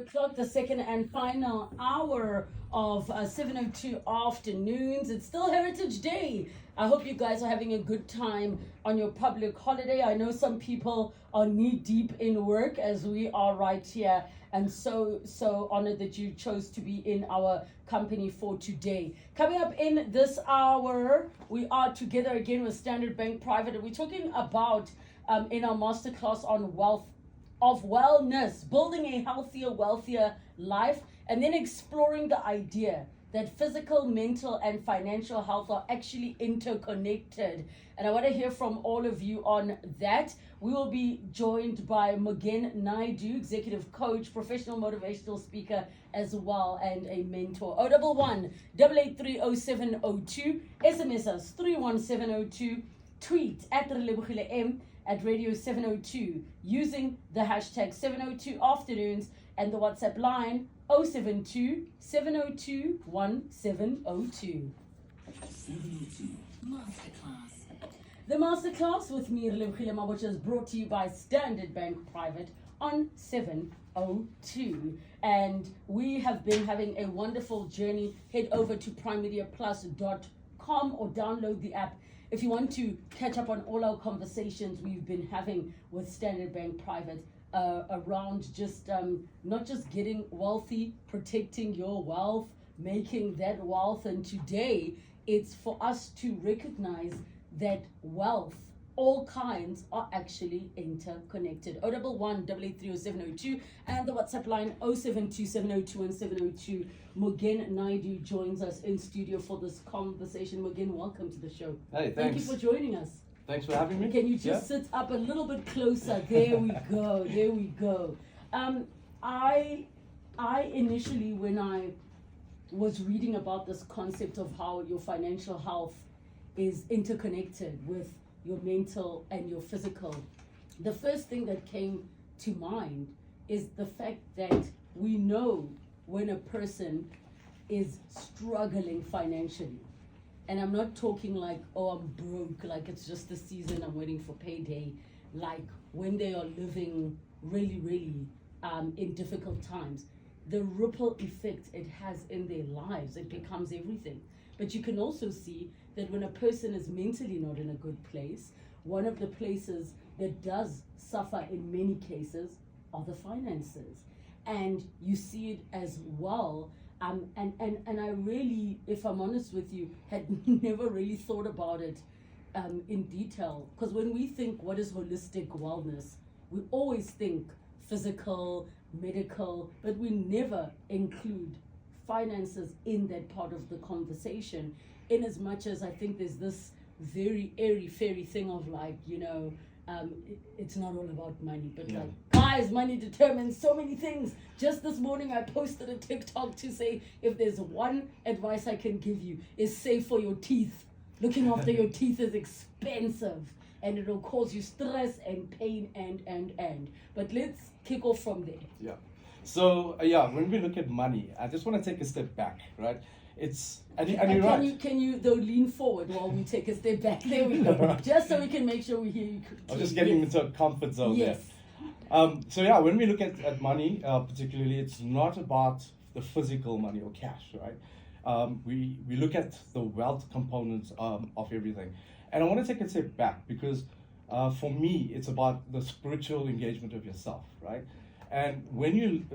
o'clock, the second and final hour of 7:02 afternoons. It's still Heritage Day. I hope you guys are having a good time on your public holiday. I know some people are knee deep in work as we are right here, and so honored that you chose to be in our company for today. Coming up in this hour, we are together again with Standard Bank Private, and we're talking about in our masterclass on wellness, building a healthier, wealthier life, and then exploring the idea that physical, mental, and financial health are actually interconnected. And I want to hear from all of you on that. We will be joined by Mogen Naidoo, executive coach, professional motivational speaker as well, and a mentor. 011 883 0702, SMS us 31702, tweet at Relebogile M at Radio 702 using the hashtag 702 afternoons and the WhatsApp line 072 702 1702. 702 Masterclass. The Masterclass with me, Relebogile, which is brought to you by Standard Bank Private on 702. And we have been having a wonderful journey. Head over to primemediaplus.com or download the app if you want to catch up on all our conversations we've been having with Standard Bank Private around just not just getting wealthy, protecting your wealth, making that wealth. And today it's for us to recognize that wealth, all kinds, are actually interconnected. 011 883 0702 and the WhatsApp line 072 702 and 702. Mogen Naidoo joins us in studio for this conversation. Mogen, welcome to the show. Hey, thanks. Thank you for joining us. Thanks for having me. Can you just sit up a little bit closer? There we go. There we go. I initially, when I was reading about this concept of how your financial health is interconnected with your mental and your physical, the first thing that came to mind is the fact that we know when a person is struggling financially. And I'm not talking like, oh, I'm broke, like it's just the season, I'm waiting for payday. Like when they are living really, really in difficult times, the ripple effect it has in their lives, it becomes everything. But you can also see that when a person is mentally not in a good place, one of the places that does suffer in many cases are the finances. And you see it as well. And I really, if I'm honest with you, had never really thought about it in detail. Because when we think what is holistic wellness, we always think physical, medical, but we never include finances in that part of the conversation. In as much as I think there's this very airy-fairy thing of like, it's not all about money, but like, guys, money determines so many things. Just this morning I posted a TikTok to say, if there's one advice I can give you, is save for your teeth. Looking after your teeth is expensive and it'll cause you stress and pain and. But let's kick off from there. Yeah. So when we look at money, I just want to take a step back, right? It's and you're right. Can you though lean forward while we take a step back? There we go. Just so we can make sure we hear you. I'm just getting into a comfort zone yes. there. When we look at money, particularly, it's not about the physical money or cash, right? We look at the wealth components of everything, and I want to take a step back because for me, it's about the spiritual engagement of yourself, right? And when in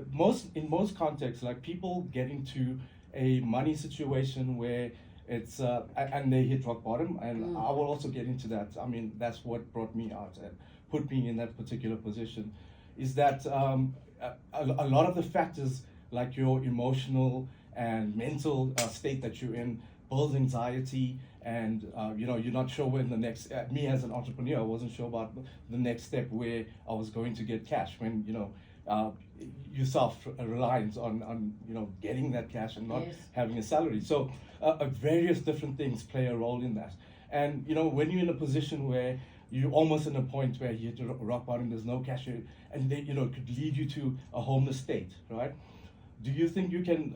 most contexts, like people get into a money situation where it's and they hit rock bottom, and I will also get into that. I mean, that's what brought me out and put me in that particular position, is that a lot of the factors like your emotional and mental state that you're in builds anxiety, and you're not sure when the next. Me as an entrepreneur, I wasn't sure about the next step where I was going to get cash when yourself reliant on getting that cash and not having a salary. So various different things play a role in that. And when you're in a position where you're almost in a point where you hit a rock bottom, there's no cash, and they it could lead you to a homeless state, right? Do you think you can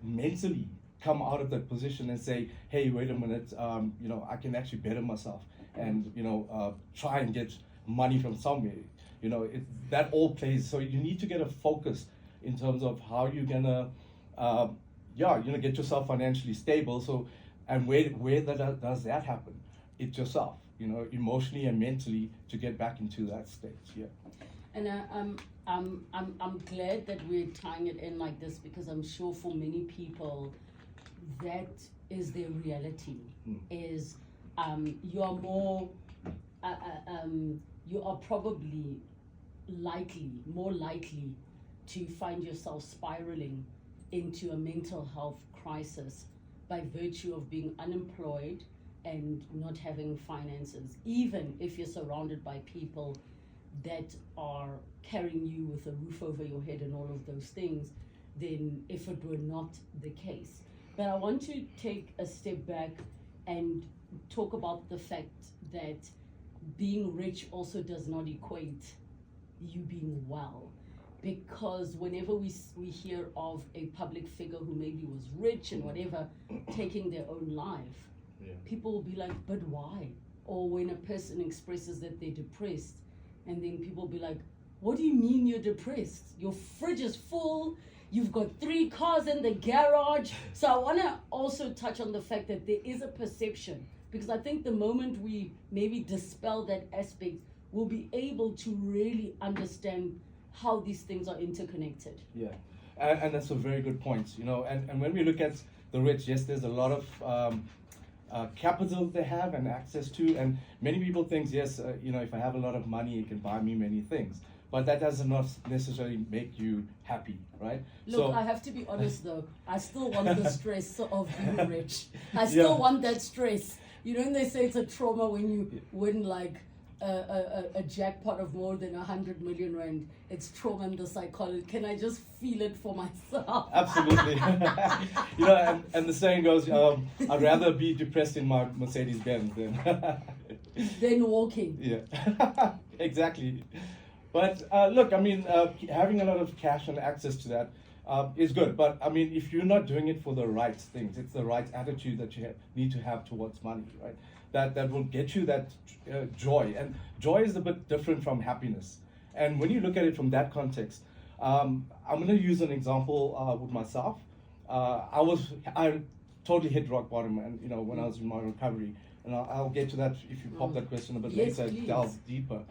mentally come out of that position and say, hey, wait a minute, I can actually better myself and try and get money from somewhere? That all plays. So you need to get a focus in terms of how you're gonna, get yourself financially stable. So, and where does that happen? It's yourself, emotionally and mentally to get back into that state. Yeah. And I'm glad that we're tying it in like this, because I'm sure for many people that is their reality. Is you are more you are probably more likely to find yourself spiraling into a mental health crisis by virtue of being unemployed and not having finances, even if you're surrounded by people that are carrying you with a roof over your head and all of those things, than if it were not the case. But I want to take a step back and talk about the fact that being rich also does not equate you being well. Because whenever we hear of a public figure who maybe was rich and whatever, taking their own life, people will be like, but why? Or when a person expresses that they're depressed, and then people will be like, what do you mean you're depressed? Your fridge is full, you've got 3 cars in the garage. So I want to also touch on the fact that there is a perception, because I think the moment we maybe dispel that aspect, we'll be able to really understand how these things are interconnected. Yeah, and that's a very good point. And when we look at the rich, yes, there's a lot of capital they have and access to, and many people think, yes, if I have a lot of money, it can buy me many things. But that does not necessarily make you happy, right? Look, I have to be honest though, I still want the stress of being rich. I still want that stress. And they say it's a trauma when you win like a jackpot of more than 100 million rand. It's trauma in the psychology. Can I just feel it for myself? Absolutely. And the saying goes, I'd rather be depressed in my Mercedes Benz than walking. Yeah, exactly. But look, having a lot of cash and access to that is good. But if you're not doing it for the right things, it's the right attitude that you need to have towards money, right? That will get you that joy. And joy is a bit different from happiness. And when you look at it from that context, I'm going to use an example with myself. I totally hit rock bottom, and when I was in my recovery, and I'll get to that if you pop that question a bit later, please. delve deeper.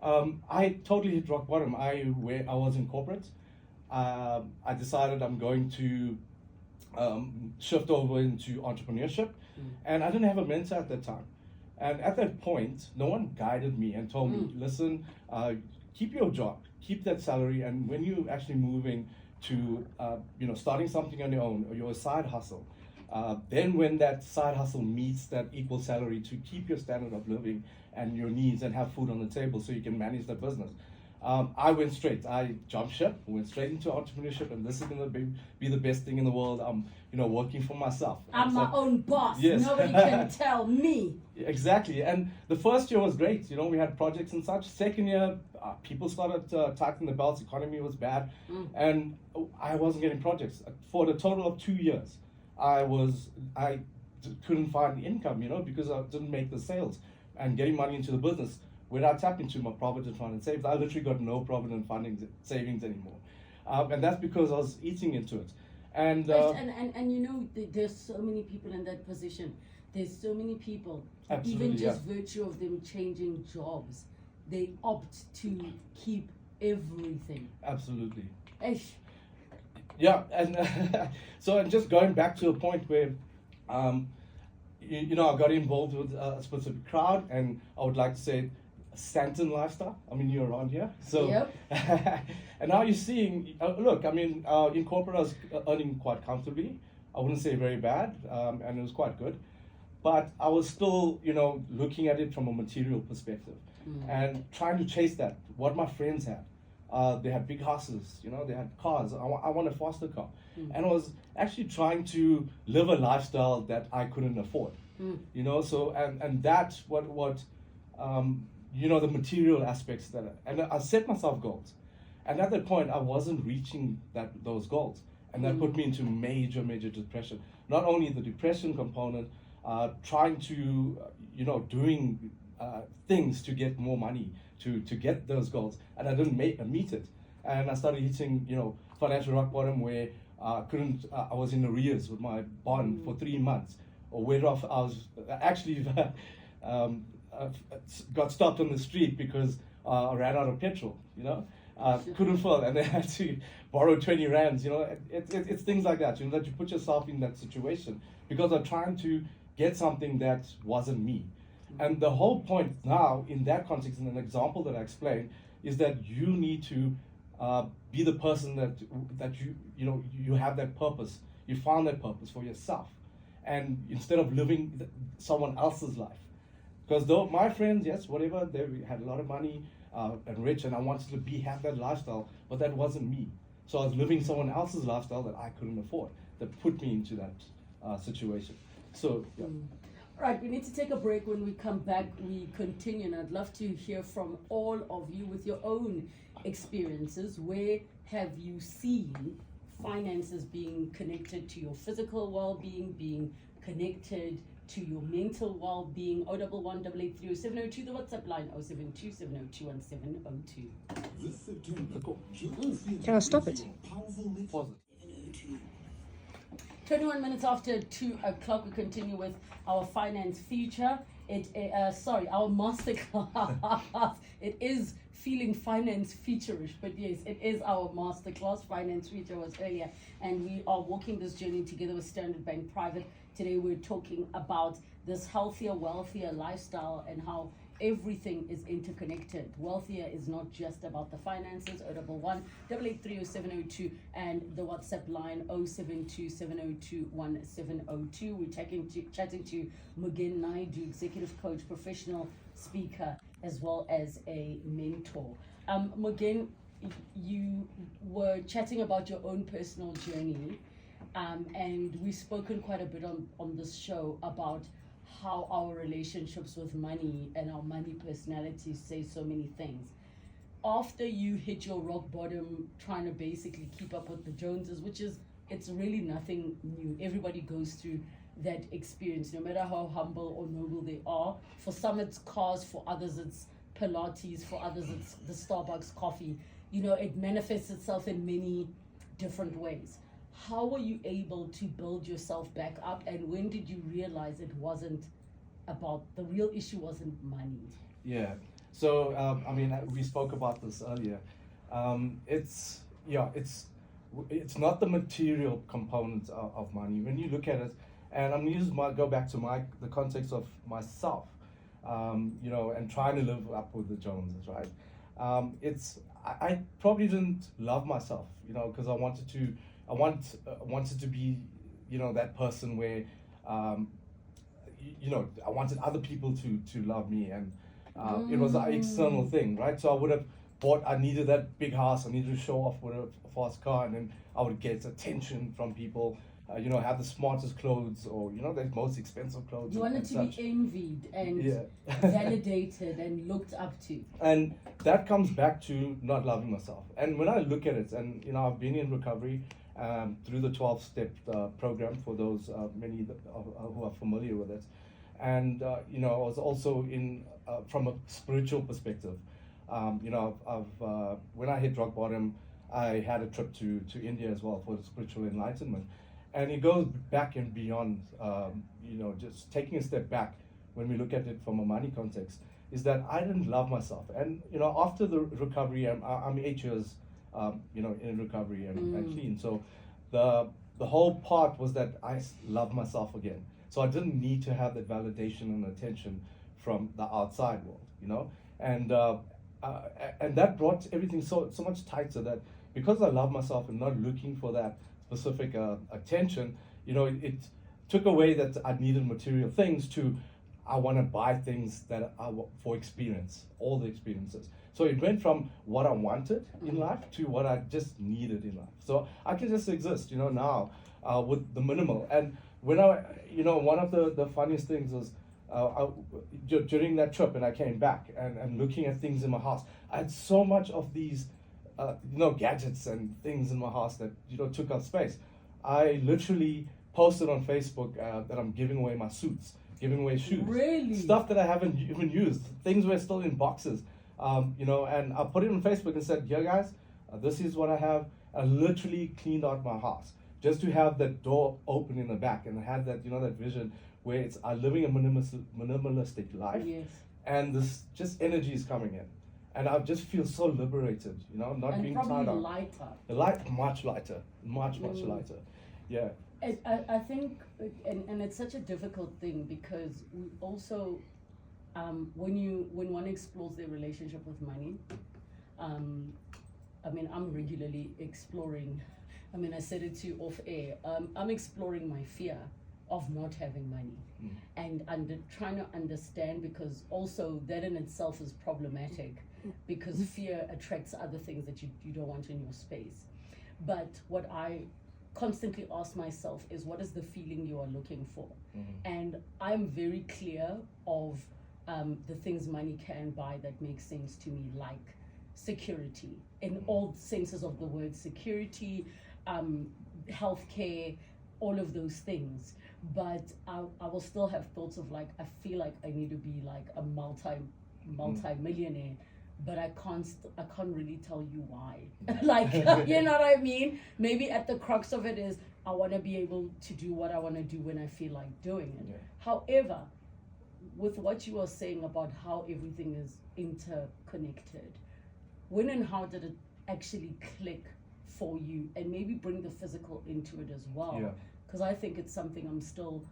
I totally hit rock bottom. I was in corporate. I decided I'm going to shift over into entrepreneurship, and I didn't have a mentor at that time. And at that point, no one guided me and told me, listen, keep your job, keep that salary, and when you're actually moving to starting something on your own or your side hustle, then when that side hustle meets that equal salary to keep your standard of living and your needs and have food on the table so you can manage the business. I jumped ship, went straight into entrepreneurship, and this is going to be the best thing in the world. I'm, working for myself. I'm my own boss. Yes. Nobody can tell me. Exactly. And the first year was great. We had projects and such. Second year, people started tightening the belts. Economy was bad. And I wasn't getting projects. For the total of 2 years, I couldn't find the income, because I didn't make the sales and getting money into the business. When I tap into my provident fund and savings, I literally got no provident funding savings anymore. And that's because I was eating into it. And there's so many people in that position. There's so many people, absolutely, even just virtue of them changing jobs, they opt to keep everything. Absolutely. Eish. Yeah, and and just going back to a point where, I got involved with a specific crowd, and I would like to say Stanton lifestyle. You're around here. So, yep. And now you're seeing, in corporate I was earning quite comfortably. I wouldn't say very bad, and it was quite good. But I was still, looking at it from a material perspective and trying to chase that, what my friends had. They had big houses, they had cars. I want a faster car. And I was actually trying to live a lifestyle that I couldn't afford. So, and that's what the material aspects and I set myself goals. And at that point, I wasn't reaching those goals. And that put me into major, major depression. Not only the depression component, trying to, doing things to get more money to get those goals. And I didn't meet it. and I started hitting, financial rock bottom where I was in arrears with my bond for 3 months, or where off I was actually got stopped on the street because I ran out of petrol, couldn't fill, and they had to borrow 20 rands, it's things like that, that you put yourself in that situation because I'm trying to get something that wasn't me. And the whole point now in that context, in an example that I explained, is that you need to be the person that you have that purpose. You found that purpose for yourself, and instead of living someone else's life. Because though my friends, yes, whatever, they had a lot of money and rich, and I wanted to have that lifestyle, but that wasn't me. So I was living someone else's lifestyle that I couldn't afford, that put me into that situation. So, yeah. Right, we need to take a break. When we come back, we continue, and I'd love to hear from all of you with your own experiences. Where have you seen finances being connected to your physical well-being, being connected to your mental well-being? 011 883 0702, the WhatsApp line 072 702 1702. This September, Can I stop it? Pause it. 21 minutes after 2 o'clock, we continue with our finance feature. Our masterclass. It is feeling finance feature-ish, but yes, it is our masterclass. Finance feature was earlier, and we are walking this journey together with Standard Bank Private. Today we're talking about this healthier, wealthier lifestyle and how everything is interconnected. Wealthier is not just about the finances. 011 883 0702 and the WhatsApp line 072 702 1702. We're chatting to Mogen Naidoo, executive coach, professional speaker, as well as a mentor. Mogen, you were chatting about your own personal journey, and we've spoken quite a bit on this show about how our relationships with money and our money personalities say so many things. After you hit your rock bottom, trying to basically keep up with the Joneses, it's really nothing new. Everybody goes through that experience, no matter how humble or noble they are. For some it's cars, for others it's Pilates, for others it's the Starbucks coffee. It manifests itself in many different ways. How were you able to build yourself back up, and when did you realize it wasn't about, the real issue wasn't money? Yeah. So, we spoke about this earlier. It's not the material components of money. When you look at it, and I'm going to go back to the context of myself, and trying to live up with the Joneses, right? I probably didn't love myself, because I wanted to be, that person where, I wanted other people to love me, and it was an external thing, right? So I would have I needed that big house, I needed to show off with a fast car, and then I would get attention from people, have the smartest clothes, or, the most expensive clothes. You wanted to such. be envied and validated and looked up to. And that comes back to not loving myself. And when I look at it, and, I've been in recovery, through the 12-step program for those many who are familiar with it, and I was also in from a spiritual perspective. When I hit rock bottom, I had a trip to India as well for spiritual enlightenment, and it goes back and beyond. Just taking a step back when we look at it from a money context, is that I didn't love myself, and after the recovery, I'm 8 years. In recovery and clean. So the whole part was that I love myself again. So I didn't need to have that validation and attention from the outside world, and that brought everything so much tighter, that because I love myself and not looking for that specific attention, it took away that I needed material things to, I want to buy things that are for experience, all the experiences. So it went from what I wanted in life to what I just needed in life. So I can just exist, now with the minimal. And when one of the funniest things was during that trip, and I came back and looking at things in my house, I had so much of these, gadgets and things in my house that, took up space. I literally posted on Facebook that I'm giving away my suits, giving away shoes. Really? Stuff that I haven't even used. Things were still in boxes. And I put it on Facebook and said, yeah, guys, This is what I have. I literally cleaned out my house just to have that door open in the back and had that, that vision where it's living a minimalistic life. Yes. And this just energy is coming in. And I just feel so liberated, not And being probably tied up. lighter. The light, much lighter, much lighter. Yeah. I think, and it's such a difficult thing because we also, when one explores their relationship with money, I'm regularly exploring. I said it to you off air. I'm exploring my fear of not having money, and trying to understand, because also that in itself is problematic, because fear attracts other things that you don't want in your space. But what I constantly ask myself is, what is the feeling you are looking for? And I'm very clear of the things money can buy that make sense to me, like security in all senses of the word, security, healthcare, all of those things. But I will still have thoughts of, like, I feel like I need to be like a multi-millionaire, but I can't really tell you why. Like, you know what I mean? Maybe at the crux of it is, I want to be able to do what I want to do when I feel like doing it. Yeah. However, with what you are saying about how everything is interconnected, when and how did it actually click for you, and maybe bring the physical into it as well? Yeah. Because I think it's something I'm still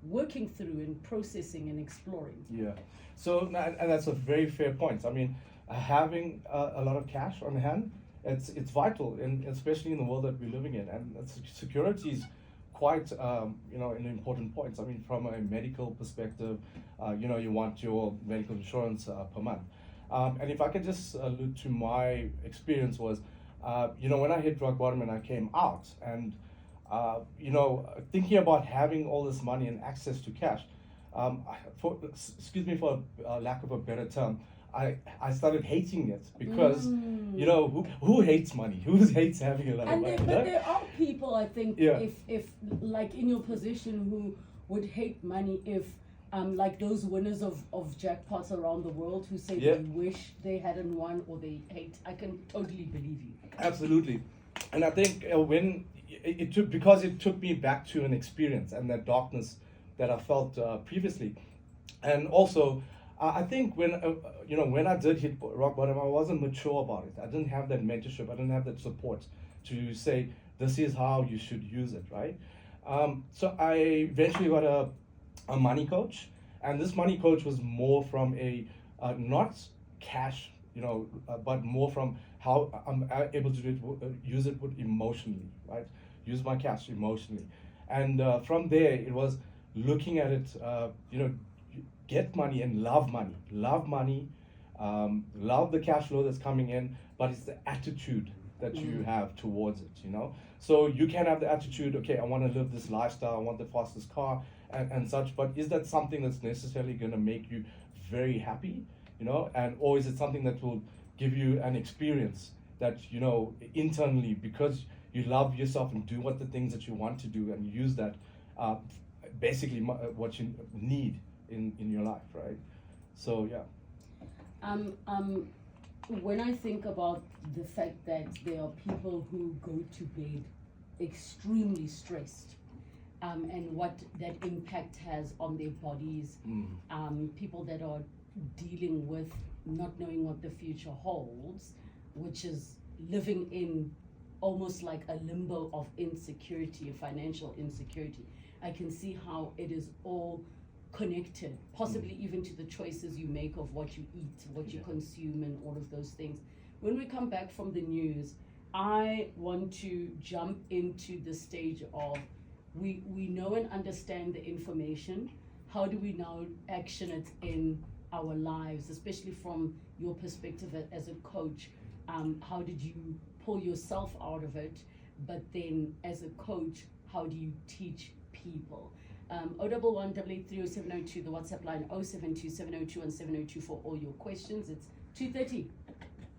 working through and processing and exploring. Yeah. So, and that's a very fair point. Having a lot of cash on hand, it's vital, especially in the world that we're living in. And security is quite, an important point. From a medical perspective, you want your medical insurance per month. And if I could just allude to my experience was, when I hit rock bottom and I came out, and thinking about having all this money and access to cash, for lack of a better term, I started hating it because, who hates money? Who hates having a lot of money? But there are people, I think, if like in your position, who would hate money if, like those winners of jackpots around the world who say they wish they hadn't won, or they hate. I can totally believe you. Absolutely. And I think when it took me back to an experience and that darkness that I felt previously. And also, I think when I did hit rock bottom, I wasn't mature about it. I didn't have that mentorship. I didn't have that support to say, this is how you should use it, right? So I eventually got a money coach, and this money coach was more from a not cash, but more from how I'm able to use it with emotionally, right? Use my cash emotionally, and from there it was looking at it, get money and love money, love the cash flow that's coming in, but it's the attitude that you have towards it, So you can have the attitude, okay, I want to live this lifestyle, I want the fastest car and such, but is that something that's necessarily going to make you very happy, or is it something that will give you an experience that, internally, because you love yourself and do what the things that you want to do, and use that, basically what you need in your life, right? So, yeah. When I think about the fact that there are people who go to bed extremely stressed, and what that impact has on their bodies, people that are dealing with not knowing what the future holds, which is living in almost like a limbo of insecurity, financial insecurity. I can see how it is all connected, possibly even to the choices you make of what you eat, what you consume, and all of those things. When we come back from the news, I want to jump into the stage of, we know and understand the information. How do we now action it in our lives, especially from your perspective as a coach? How did you pull yourself out of it? But then as a coach, how do you teach people? 011 883 0702, the WhatsApp line 072 702 and 702 for all your questions. It's 2:30.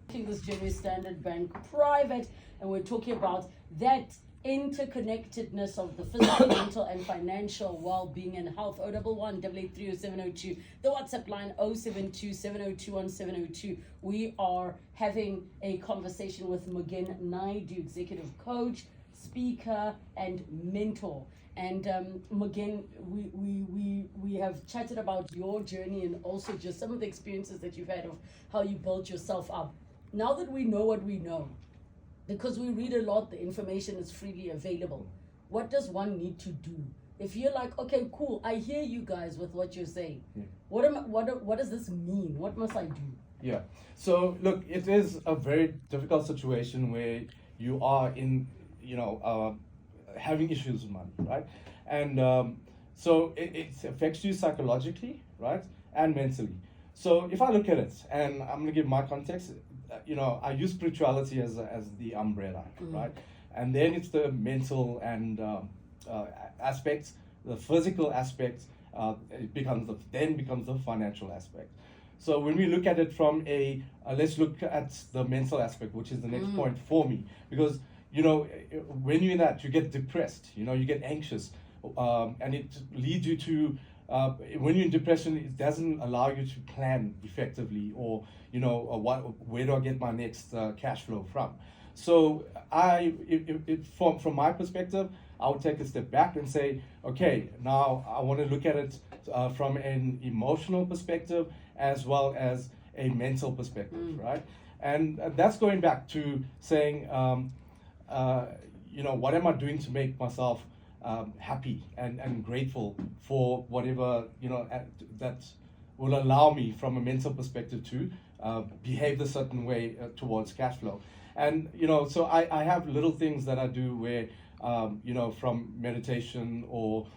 This General Standard Bank Private, and we're talking about that interconnectedness of the physical, mental, and financial well-being and health. 011 883 0702. The WhatsApp line 072 702 1702. We are having a conversation with Mogen Naidoo, executive coach, speaker, and mentor. And Mogen, we have chatted about your journey and also just some of the experiences that you've had of how you built yourself up. Now that we know what we know, because we read a lot, the information is freely available. What does one need to do? If you're like, okay, cool, I hear you guys with what you're saying. Yeah. What does this mean? What must I do? Yeah. So look, it is a very difficult situation where you are in, having issues with money, right? And so it affects you psychologically, right, and mentally. So if I look at it, and I'm gonna give my context, I use spirituality as the umbrella, right? And then it's the mental and aspects, the physical aspects. It becomes the financial aspect. So when we look at it from let's look at the mental aspect, which is the next point for me, because when you're in that, you get depressed, you get anxious, and it leads you to. When you're in depression, it doesn't allow you to plan effectively, or where do I get my next cash flow from? So from my perspective, I would take a step back and say, okay, now I want to look at it from an emotional perspective as well as a mental perspective, right? And that's going back to saying, what am I doing to make myself happy and grateful for whatever that will allow me from a mental perspective to behave a certain way towards cash flow. And so I have little things that I do where from meditation or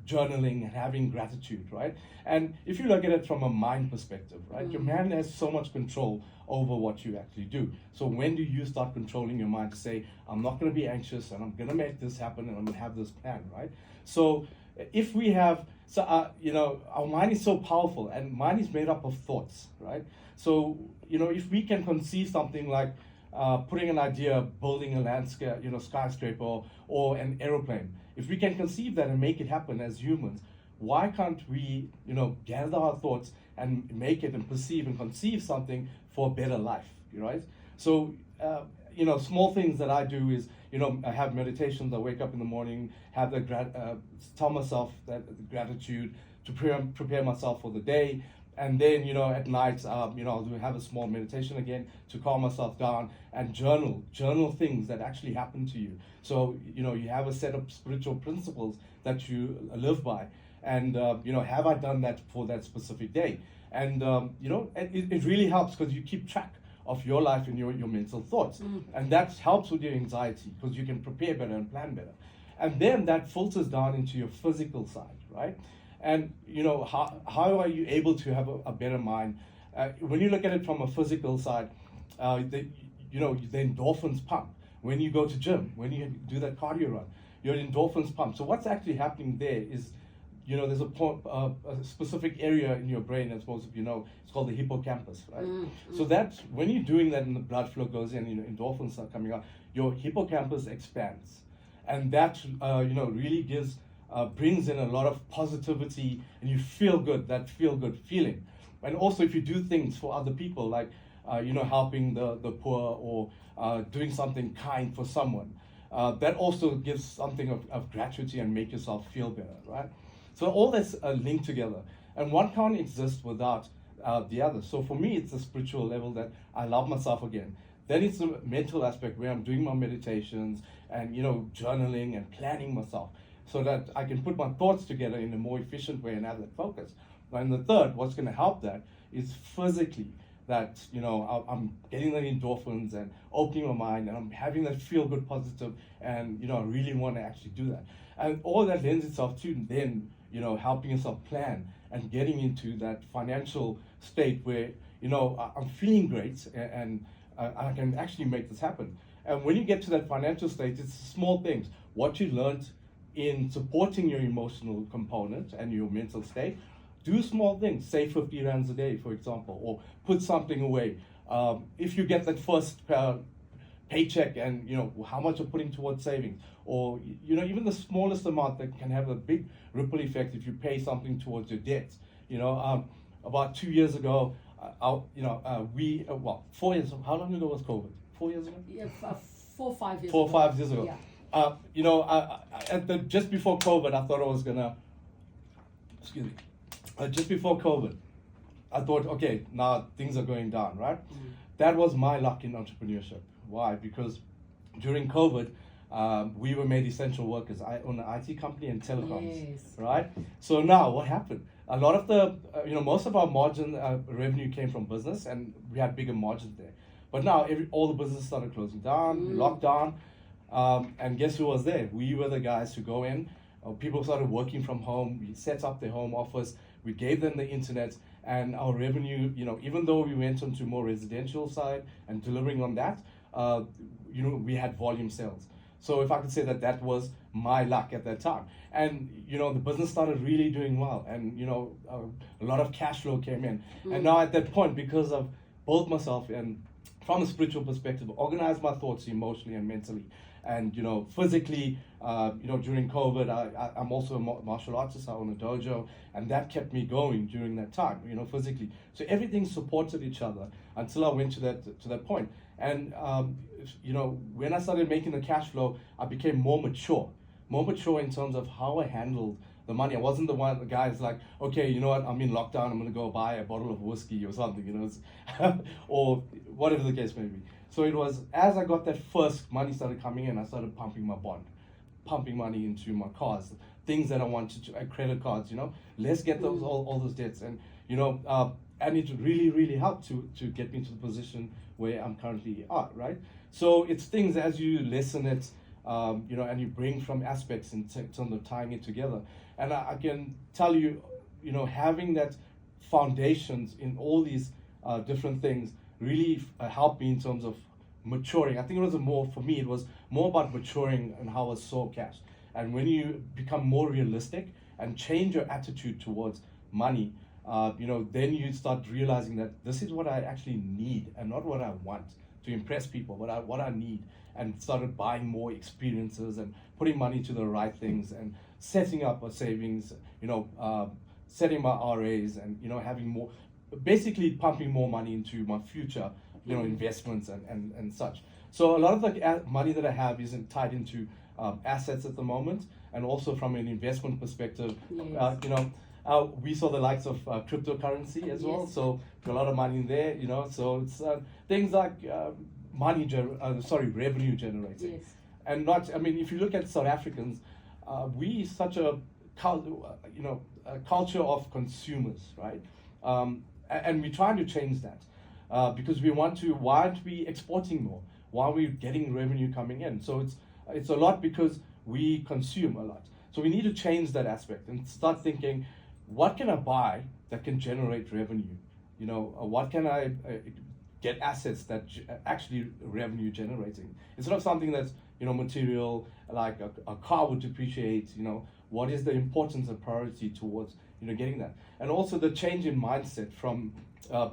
journaling and having gratitude, right? And if you look at it from a mind perspective, right, your mind has so much control over what you actually do. So when do you start controlling your mind to say, I'm not going to be anxious and I'm going to make this happen and I'm going to have this plan, right? So if we have, our mind is so powerful, and mind is made up of thoughts, right? So, if we can conceive something like putting an idea, building a landscape, skyscraper or an aeroplane, if we can conceive that and make it happen as humans, why can't we, gather our thoughts and make it and perceive and conceive something for a better life, right? So, small things that I do is, I have meditations. I wake up in the morning, have tell myself that gratitude to prepare myself for the day. And then, at night, I'll have a small meditation again to calm myself down and journal things that actually happen to you. So, you have a set of spiritual principles that you live by. And, have I done that for that specific day? And, it really helps because you keep track of your life and your mental thoughts. And that helps with your anxiety because you can prepare better and plan better. And then that filters down into your physical side, right? And how are you able to have a better mind? When you look at it from a physical side, the endorphins pump. When you go to gym, when you do that cardio run, your endorphins pump. So what's actually happening there is, there's a specific area in your brain that's supposed to, it's called the hippocampus, right? So that when you're doing that and the blood flow goes in, endorphins are coming out, your hippocampus expands, and that really brings in a lot of positivity, and you feel good, that feel good feeling. And also if you do things for other people, like helping the poor or doing something kind for someone, that also gives something of gratitude and make yourself feel better, right? So all that's linked together, and one can't exist without the other. So for me, it's a spiritual level that I love myself again. Then it's the mental aspect where I'm doing my meditations and journaling and planning myself, so that I can put my thoughts together in a more efficient way and have that focus. And the third, what's going to help that is physically, that I'm getting the endorphins and opening my mind, and I'm having that feel good positive, and I really want to actually do that. And all that lends itself to then helping yourself plan and getting into that financial state where I'm feeling great and I can actually make this happen. And when you get to that financial state, it's small things. What you learned in supporting your emotional component and your mental state, do small things. Save 50 rands a day, for example, or put something away. If you get that first paycheck and how much you're putting towards savings, or even the smallest amount that can have a big ripple effect if you pay something towards your debts. About 2 years ago, 4 years. How long ago was COVID? 4 years ago. Yeah, 4 or 5 years. 4 or 5 years ago. Yeah. Just before COVID, I thought I was gonna. Excuse me. Just before COVID, I thought, okay, now things are going down, right? That was my luck in entrepreneurship. Why? Because during COVID, we were made essential workers. I own an IT company and telecoms, Yes. right? So now what happened? A lot of the, most of our margin revenue came from business, and we had bigger margins there. But now all the businesses started closing down, lockdown, and guess who was there? We were the guys who go in. People started working from home. We set up their home office. We gave them the internet, and our revenue, even though we went onto more residential side and delivering on that, we had volume sales. So if I could say that was my luck at that time. And, the business started really doing well, and, a lot of cash flow came in. And now at that point, because of both myself and from a spiritual perspective, organize my thoughts emotionally and mentally. And, physically, during COVID, I'm also a martial artist. I own a dojo, and that kept me going during that time, physically. So everything supported each other until I went to that point. And, when I started making the cash flow, I became more mature in terms of how I handled the money. I wasn't the guy who's like, okay, you know what, I'm in lockdown, I'm going to go buy a bottle of whiskey or something, or whatever the case may be. So it was, as I got that first money started coming in, I started pumping my bond, pumping money into my cars, things that I wanted to, credit cards, let's get those all those debts. And, and it really, really helped to get me to the position where I'm currently at, right? So it's things as you listen it, and you bring from aspects in terms of tying it together. And I can tell you, having that foundations in all these different things really helped me in terms of maturing. I think it was it was more about maturing and how I saw cash. And when you become more realistic and change your attitude towards money, then you start realizing that this is what I actually need and not what I want to impress people, but what I need. And started buying more experiences and putting money to the right things and setting up a savings, setting my RAs and, having more, basically pumping more money into my future, investments and such. So a lot of the money that I have isn't tied into assets at the moment, and also from an investment perspective, we saw the likes of cryptocurrency as well. So a lot of money in there, so it's things like revenue generating. Yes. And if you look at South Africans, we such a culture of consumers, right? And we're trying to change that because why aren't we exporting more? Why are we getting revenue coming in? So it's a lot because we consume a lot. So we need to change that aspect and start thinking, what can I buy that can generate revenue? What can I get assets that actually revenue generating, instead of something that's material, like a car would depreciate. What is the importance and priority towards getting that? And also the change in mindset from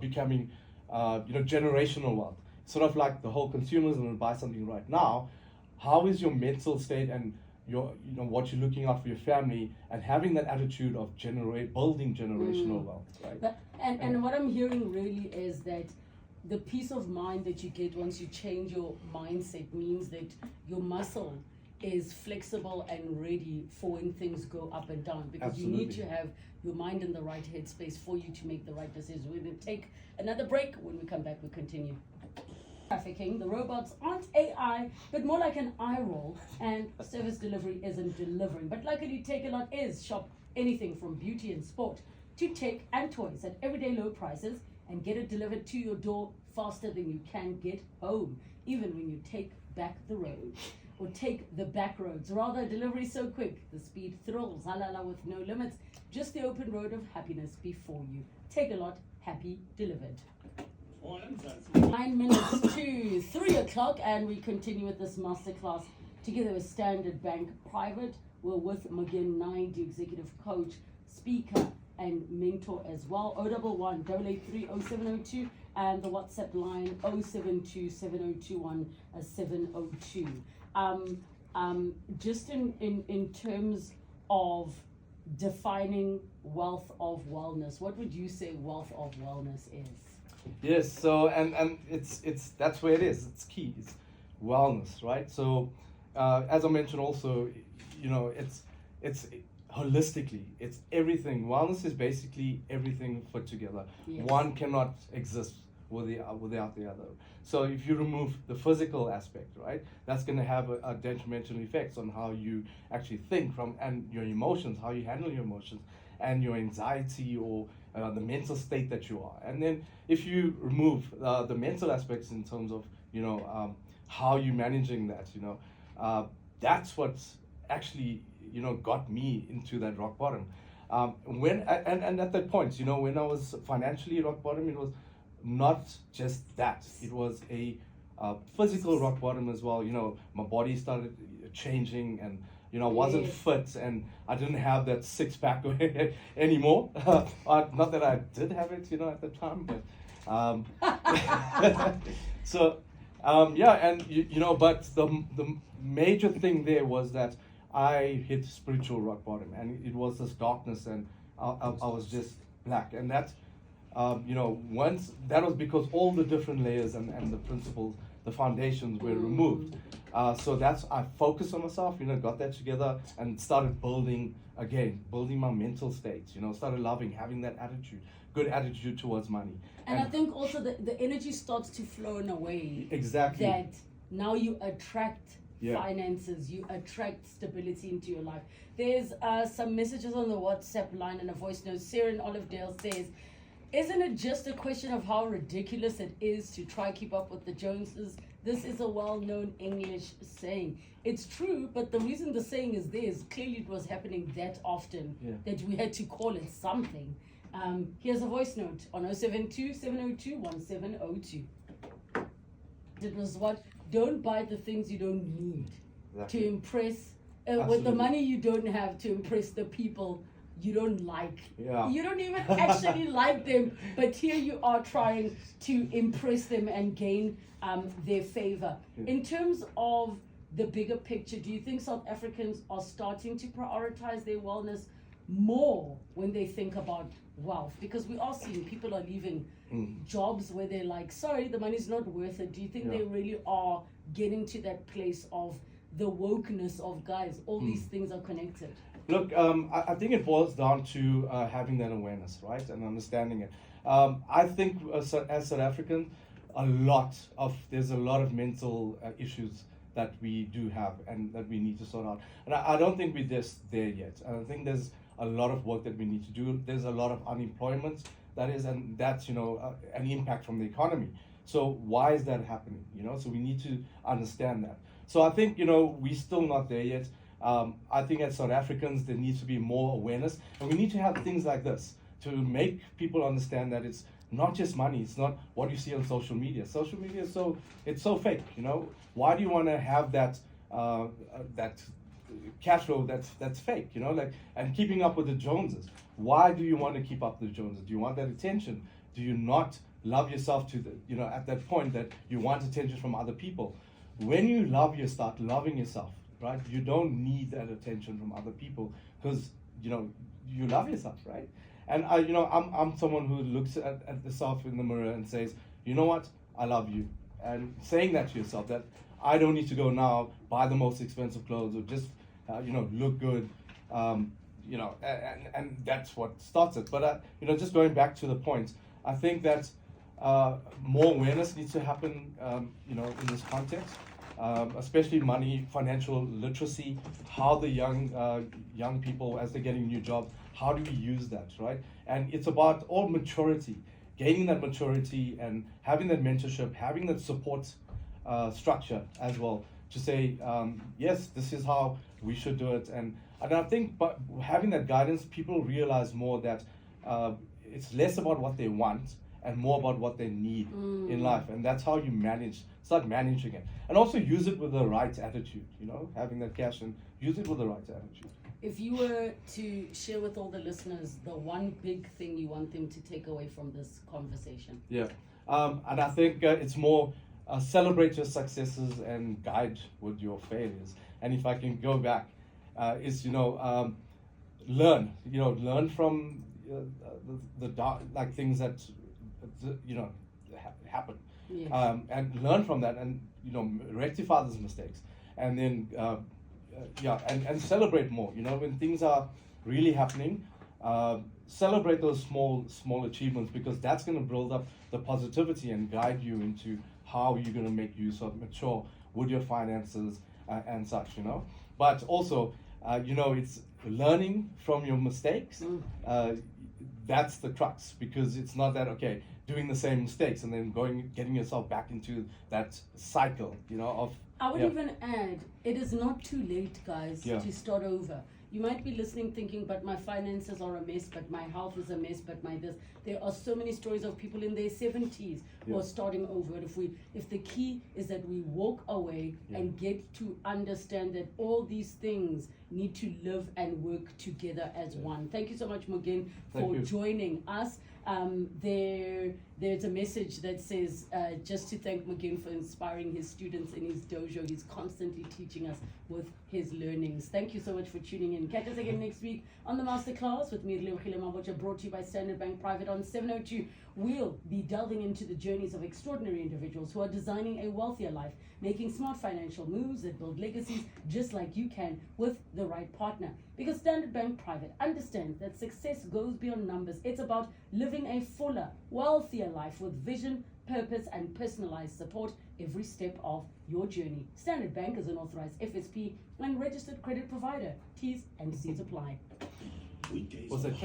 becoming generational wealth, sort of like the whole consumers and buy something right now. How is your mental state and your what you're looking out for your family, and having that attitude of building generational wealth, right? And what I'm hearing really is that the peace of mind that you get once you change your mindset means that your muscle is flexible and ready for when things go up and down, because Absolutely. you need to have your mind in the right headspace for you to make the right decisions. We're going to take another break. When we come back, we continue. Trafficking, the robots aren't AI, but more like an eye roll, and service delivery isn't delivering. But luckily, Take A Lot is. Shop anything from beauty and sport to tech and toys at everyday low prices, and get it delivered to your door faster than you can get home, even when you take back the road or take the back roads. Rather, delivery so quick, the speed thrills, halala with no limits, just the open road of happiness before you. Take A Lot, happy delivered. 9 minutes to 3 o'clock, and we continue with this masterclass together with Standard Bank Private. We're with Mogen Naidoo, executive coach, speaker, and mentor as well. 011 883 0702, and the WhatsApp line 072-7021-702. Just in terms of defining wealth of wellness, what would you say wealth of wellness is? Yes, so and it's that's where it is. It's key. It's wellness, right? So as I mentioned also, it's holistically, it's everything. Wellness is basically everything put together. Yes. One cannot exist without the other. So if you remove the physical aspect, right, that's going to have a detrimental effects on how you actually think and your emotions, how you handle your emotions, and your anxiety or the mental state that you are. And then if you remove the mental aspects in terms of how you're managing that, that's what's actually got me into that rock bottom. When and at that point, when I was financially rock bottom, it was not just that. It was a physical rock bottom as well. My body started changing, and I wasn't Yes. fit, and I didn't have that six-pack anymore. Not that I did have it, at the time, but so and but the major thing there was that I hit spiritual rock bottom, and it was this darkness, and I was just black, and that once that was because all the different layers and the principles, the foundations were removed. So I focused on myself, got that together, and started building my mental state, started loving, having that attitude, good attitude towards money. And I think also the energy starts to flow in a way Exactly. that now you attract Yeah. finances, you attract stability into your life. There's some messages on the WhatsApp line and a voice note. Sarah in Olivedale says, isn't it just a question of how ridiculous it is to try keep up with the Joneses? This is a well-known English saying. It's true, but the reason the saying is there is clearly it was happening that often that we had to call it something. Here's a voice note on 072-702-1702. It was what? Don't buy the things you don't need Exactly. to impress, with the Absolutely. money you don't have to impress the people you don't like. Yeah. You don't even actually like them, but here you are trying to impress them and gain their favor. Yeah. In terms of the bigger picture, do you think South Africans are starting to prioritize their wellness more when they think about wealth? Because we are seeing people are leaving jobs where they're like, sorry, the money's not worth it. Do you think Yeah. they really are getting to that place of the wokeness of, guys, all these things are connected? Look, I think it boils down to having that awareness, right, and understanding it. I think as South Africans, there's a lot of mental issues that we do have and that we need to sort out. And I don't think we're just there yet. And I think there's a lot of work that we need to do. There's a lot of unemployment that is, and that's an impact from the economy. So why is that happening? So we need to understand that. So I think we're still not there yet. I think as South Africans, there needs to be more awareness, and we need to have things like this to make people understand that it's not just money. It's not what you see on social media. Social media is it's so fake. Why do you want to have that cash flow that's fake? And keeping up with the Joneses. Why do you want to keep up with the Joneses? Do you want that attention? Do you not love yourself to at that point that you want attention from other people? When you start loving yourself, right? You don't need that attention from other people because you love yourself, right? And I'm someone who looks at yourself in the mirror and says, you know what, I love you, and saying that to yourself, that I don't need to go now buy the most expensive clothes or just look good, and that's what starts it. But just going back to the point, I think that more awareness needs to happen, in this context. Especially money, financial literacy, how the young people, as they're getting new jobs, how do we use that, right? And it's about all maturity, gaining that maturity and having that mentorship, having that support structure as well to say, yes, this is how we should do it. And I think by having that guidance, people realize more that it's less about what they want and more about what they need in life. And that's how you start managing it. And also use it with the right attitude, having that cash and use it with the right attitude. If you were to share with all the listeners the one big thing you want them to take away from this conversation. Yeah. And I think it's more celebrate your successes and guide with your failures. And if I can go back, is learn. Learn from the dark, like things that happen, Yes. and learn from that, and rectify those mistakes, and then and celebrate more. When things are really happening, celebrate those small achievements, because that's going to build up the positivity and guide you into how you're going to make use of mature with your finances and such. But also, it's learning from your mistakes. That's the crux, because it's not that doing the same mistakes and then getting yourself back into that cycle, of. I would even add, it is not too late, guys, Yeah. to start over. You might be listening thinking, but my finances are a mess, but my health is a mess, but my this. There are so many stories of people in their 70s who Yeah. are starting over. And if the key is that we walk away and get to understand that all these things need to live and work together as one. Thank you so much, Mogen, for Thank you. joining us. There's a message that says, just to thank Mogen for inspiring his students in his dojo. He's constantly teaching us with his learnings. Thank you so much for tuning in. Catch us again next week on the Masterclass with me, Leokhile Mabocha, brought to you by Standard Bank Private on 702. We'll be delving into the journeys of extraordinary individuals who are designing a wealthier life, making smart financial moves that build legacies just like you can with the right partner. Because Standard Bank Private understands that success goes beyond numbers. It's about living a fuller, wealthier life with vision, purpose, and personalized support every step of your journey. Standard Bank is an authorized FSP and registered credit provider. T's and C's apply. Was it